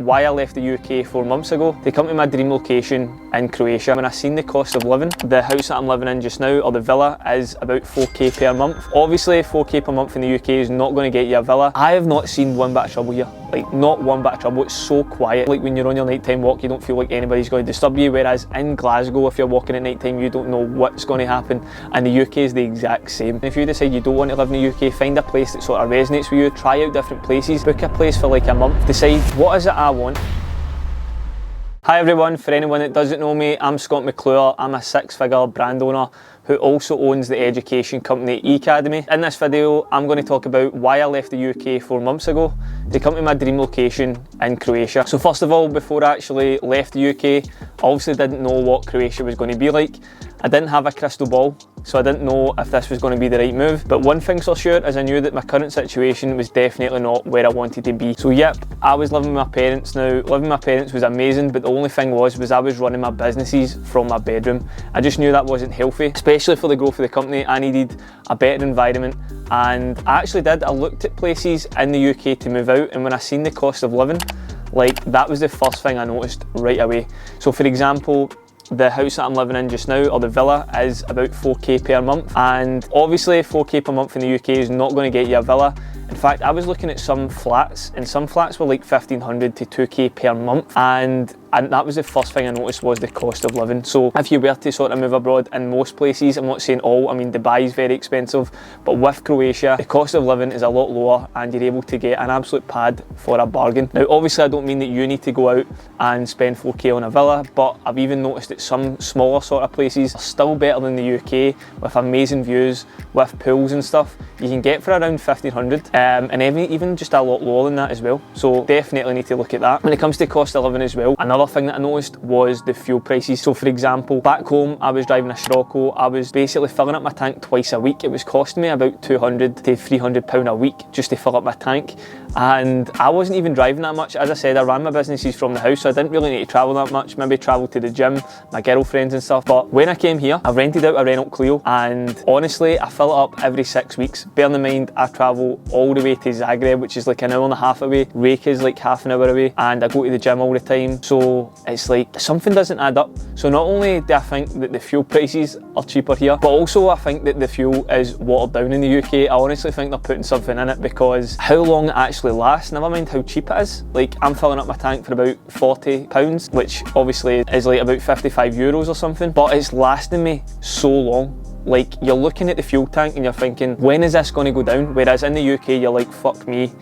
why I left the UK 4 months ago to come to my dream location in Croatia. When I seen the cost of living, the house that I'm living in just now, or the villa, is about 4k per month. Obviously 4k per month in the UK is not going to get you a villa. I have not seen one bit of trouble here, like not one bit of trouble. It's so quiet, like when you're on your nighttime walk you don't feel like anybody's going to disturb you, whereas in Glasgow if you're walking at nighttime you don't know what's going to happen, and the UK is the exact same. If you decide you don't want to live in the UK, find a place that sort of resonates with you, try out different places, book a place for like a month, decide what is it I want. Hi everyone, for anyone that doesn't know me, I'm Scott.McClure. I'm a 6-figure brand owner who also owns the education company Academy. In this video, I'm going to talk about why I left the UK 4 months ago to come to my dream location in Croatia. So first of all, before I actually left the UK, I obviously didn't know what Croatia was going to be like. I didn't have a crystal ball, so I didn't know if this was going to be the right move. But one thing's for sure is I knew that my current situation was definitely not where I wanted to be. So yep, I was living with my parents now. Living with my parents was amazing, but the only thing was I was running my businesses from my bedroom. I just knew that wasn't healthy, especially for the growth of the company. I needed a better environment, and I actually did. I looked at places in the UK to move out, and when I seen the cost of living, like that was the first thing I noticed right away. So for example, the house that I'm living in just now, or the villa, is about 4k per month, and obviously 4k per month in the UK is not going to get you a villa. In fact, I was looking at some flats, and some flats were like 1500 to 2k per month, and that was the first thing I noticed, was the cost of living. So if you were to sort of move abroad, in most places, I'm not saying all, I mean Dubai is very expensive, but with Croatia the cost of living is a lot lower and you're able to get an absolute pad for a bargain. Now obviously I don't mean that you need to go out and spend 4k on a villa, but I've even noticed that some smaller sort of places are still better than the UK, with amazing views, with pools and stuff. You can get for around 1500, and even just a lot lower than that as well. So definitely need to look at that. When it comes to cost of living as well, another thing that I noticed was the fuel prices. So for example, back home I was driving a Scirocco. I was basically filling up my tank twice a week. It was costing me about 200 to 300 pound a week just to fill up my tank, and I wasn't even driving that much. As I said, I ran my businesses from the house, so I didn't really need to travel that much, maybe travel to the gym, my girlfriends and stuff. But when I came here, I rented out a Renault Clio, and honestly I fill it up every 6 weeks. Bearing in mind I travel all the way to Zagreb, which is like an hour and a half away. Rake is like half an hour away, and I go to the gym all the time, so it's like something doesn't add up. So not only do I think that the fuel prices are cheaper here, but also I think that the fuel is watered down in the UK. I honestly think they're putting something in it, because how long it actually lasts, never mind how cheap it is. Like I'm filling up my tank for about £40, which obviously is like about 55 euros or something, but it's lasting me so long. Like you're looking at the fuel tank and you're thinking, when is this going to go down? Whereas in the UK you're like, fuck me,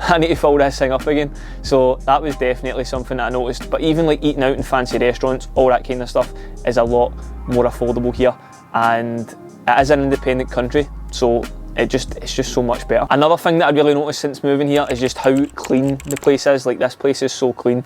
I need to fill this thing up again. So that was definitely something that I noticed. But even like eating out in fancy restaurants, all that kind of stuff is a lot more affordable here, and it is an independent country, so it's just so much better. Another thing that I really noticed since moving here is just how clean the place is. Like this place is so clean.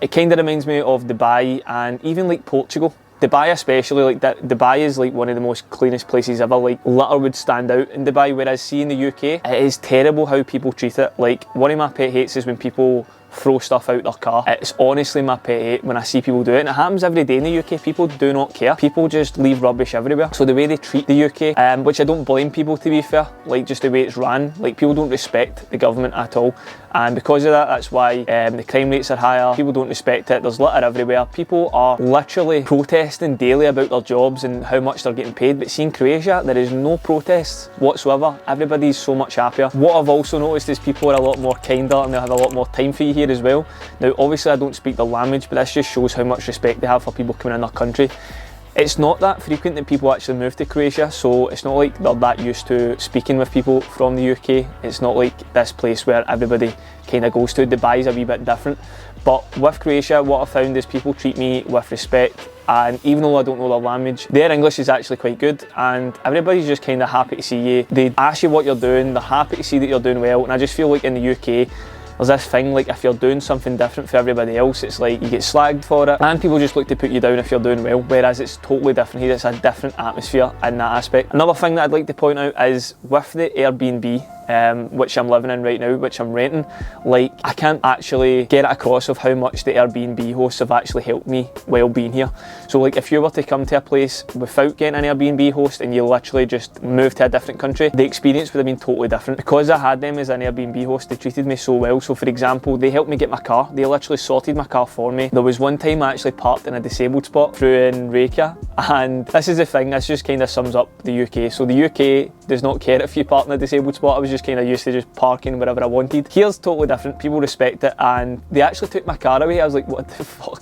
It kind of reminds me of Dubai and even like Portugal. Dubai especially, like that, Dubai is like one of the most cleanest places ever. Like litter would stand out in Dubai, whereas see in the UK, it is terrible how people treat it. Like one of my pet hates is when people throw stuff out their car. It's honestly my pet hate when I see people do it, and it happens every day in the UK. People do not care. People just leave rubbish everywhere. So the way they treat the UK, which I don't blame people, to be fair, like just the way it's ran, like people don't respect the government at all, and because of that, that's why the crime rates are higher. People don't respect it. There's litter everywhere. People are literally protesting daily about their jobs and how much they're getting paid. But see in Croatia, there is no protests whatsoever. Everybody's so much happier. What I've also noticed is people are a lot more kinder, and they'll have a lot more time for you here as well. Now obviously I don't speak the language, but this just shows how much respect they have for people coming in their country. It's not that frequent that people actually move to Croatia, so it's not like they're that used to speaking with people from the UK. It's not like this place where everybody kind of goes to. Dubai's a wee bit different, but with Croatia what I found is people treat me with respect, and even though I don't know their language, their English is actually quite good, and everybody's just kind of happy to see you. They ask you what you're doing, they're happy to see that you're doing well, and I just feel like in the UK there's this thing, like if you're doing something different for everybody else, it's like you get slagged for it, and people just look to put you down if you're doing well, whereas it's totally different here. It's a different atmosphere in that aspect. Another thing that I'd like to point out is with the Airbnb which I'm living in right now, which I'm renting, like I can't actually get it across of how much the Airbnb hosts have actually helped me while being here. So like if you were to come to a place without getting an Airbnb host and you literally just moved to a different country, the experience would have been totally different. Because I had them as an Airbnb host, they treated me so well. So for example, they helped me get my car. They literally sorted my car for me. There was one time I actually parked in a disabled spot through in Reykjavik, and this is the thing, this just kind of sums up the UK. So the UK does not care if you park in a disabled spot. I was just kind of used to just parking wherever I wanted. Here's totally different. People respect it, and they actually took my car away. I was like, what the fuck?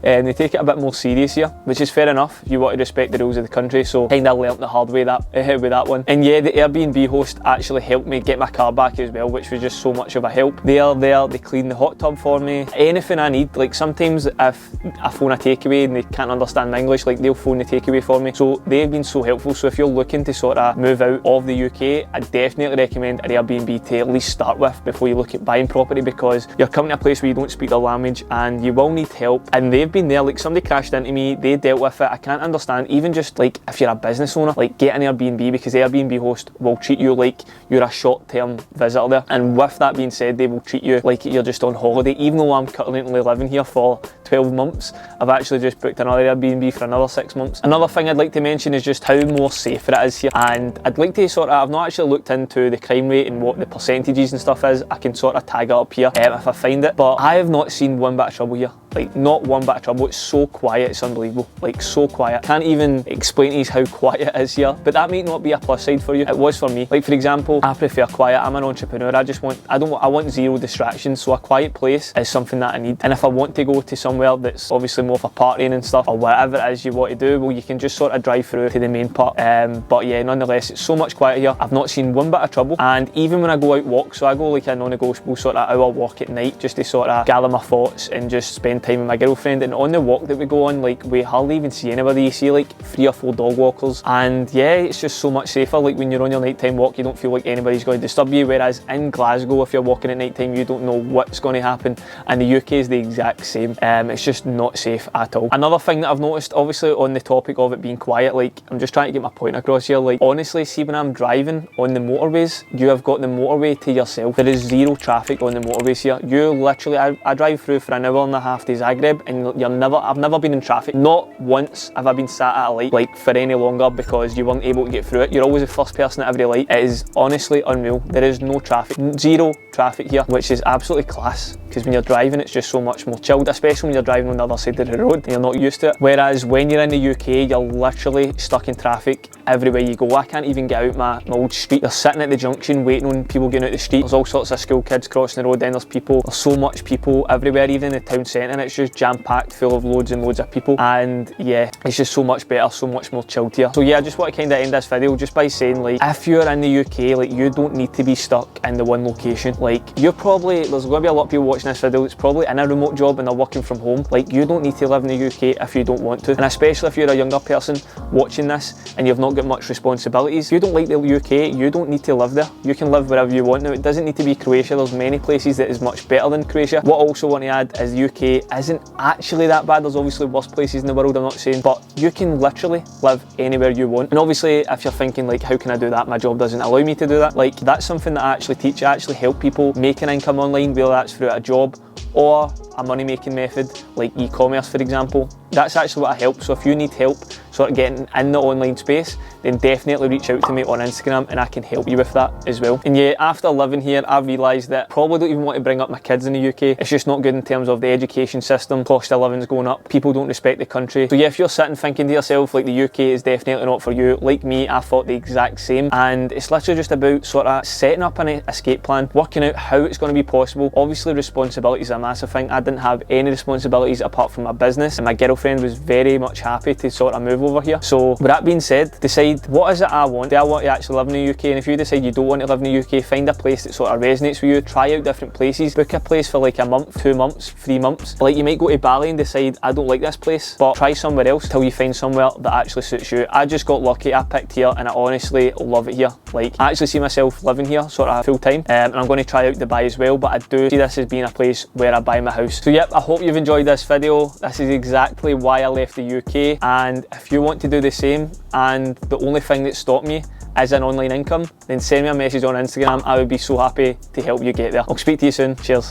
They take it a bit more serious here, which is fair enough if you want to respect the rules of the country. So kind of learnt the hard way with that one. And yeah, the Airbnb host actually helped me get my car back as well, which was just so much of a help. They are there, they clean the hot tub for me, anything I need. Like sometimes if I phone a takeaway and they can't understand English, like they'll phone the takeaway for me. So they've been so helpful. So if you're looking to sort of move out of the UK, I definitely recommend an Airbnb to at least start with before you look at buying property, because you're coming to a place where you don't speak the language and you will need help. And they've been there, like somebody crashed into me, they dealt with it. I can't understand, even just like if you're a business owner, like get an Airbnb, because the Airbnb host will treat you like you're a short-term visitor there. And with that being said, they will treat you like you're just on holiday. Even though I'm currently living here for 12 months, I've actually just booked another Airbnb for another 6 months. Another thing I'd like to mention is just how more safer it is here. And I'd like to sort of, I've not actually looked into the crime rate and what the percentages and stuff is. I can sort of tag it up here if I find it. But I have not seen one bit of trouble here. Like not one bit of trouble. It's so quiet, it's unbelievable. Like so quiet. Can't even explain to you how quiet it is here. But that might not be a plus side for you. It was for me. Like for example, I prefer quiet. I'm an entrepreneur. I want zero distractions. So a quiet place is something that I need. And if I want to go to somewhere that's obviously more for partying and stuff, or whatever it is you want to do, well, you can just sort of drive through to the main part. But yeah, nonetheless, it's so much quieter here. I've not seen one bit of trouble. And even when I go out walk, so I go like a non-negotiable sort of hour walk at night just to sort of gather my thoughts and just spend time with my girlfriend. And on the walk that we go on, like we hardly even see anybody. You see like 3 or 4 dog walkers, and yeah, it's just so much safer. Like when you're on your nighttime walk, you don't feel like anybody's going to disturb you, whereas in Glasgow, if you're walking at nighttime, you don't know what's going to happen. And the UK is the exact same. It's just not safe at all. Another thing that I've noticed, obviously on the topic of it being quiet, like I'm just trying to get my point across here, like honestly, see when I'm driving on the motorways, you have got the motorway to yourself. There is zero traffic on the motorways here. You literally, I drive through for an hour and a half to Zagreb, and I've never been in traffic. Not once have I been sat at a light like for any longer because you weren't able to get through it. You're always the first person at every light. It is honestly unreal. There is no traffic, zero traffic here, which is absolutely class, because when you're driving, it's just so much more chilled, especially when you're driving on the other side of the road and you're not used to it. Whereas when you're in the UK, you're literally stuck in traffic everywhere you go. I can't even get out my old street. You're sitting at the junction waiting on people getting out the street. There's all sorts of school kids crossing the road, then there's people. There's so much people everywhere, even in the town centre, and it's just jam-packed full of loads and loads of people. And yeah, it's just so much better, so much more chilled here. So yeah, I just want to kind of end this video just by saying, like, if you're in the UK, like, you don't need to be stuck in the one location. Like, there's going to be a lot of people watching this video that's probably in a remote job and they're working from home. Like, you don't need to live in the UK if you don't want to. And especially if you're a younger person watching this and you've not got much responsibilities. If you don't like the UK, you don't need to live there. You can live wherever you want. Now, it doesn't need to be Croatia. There's many places that is much better than Croatia. What I also want to add is the UK isn't actually that bad. There's obviously worse places in the world, I'm not saying, but you can literally live anywhere you want. And obviously, if you're thinking like, how can I do that? My job doesn't allow me to do that. Like, that's something that I actually teach. I actually help people make an income online, whether that's through a job or a money-making method like e-commerce, for example. That's actually what I help. So if you need help sort of getting in the online space, then definitely reach out to me on Instagram and I can help you with that as well. And yeah, after living here, I've realised that I probably don't even want to bring up my kids in the UK. It's just not good in terms of the education system. Cost of living's going up. People don't respect the country. So yeah, if you're sitting thinking to yourself like the UK is definitely not for you, like me, I thought the exact same. And it's literally just about sort of setting up an escape plan, working out how it's going to be possible. Obviously, responsibility is a massive thing. I didn't have any responsibilities apart from my business, and my girlfriend was very much happy to sort of move over here. So with that being said, decide what is it I want. Do I want to actually live in the UK? And if you decide you don't want to live in the UK, find a place that sort of resonates with you. Try out different places. Book a place for like a month, 2 months, 3 months. Like, you might go to Bali and decide I don't like this place, but try somewhere else till you find somewhere that actually suits you. I just got lucky. I picked here and I honestly love it here. Like, I actually see myself living here sort of full time, and I'm going to try out Dubai as well, but I do see this as being a place where I buy my house. So yep, I hope you've enjoyed this video. This is exactly why I left the UK, and if you want to do the same, and the only thing that stopped me as an online income, then send me a message on Instagram. I would be so happy to help you get there. I'll speak to you soon. Cheers.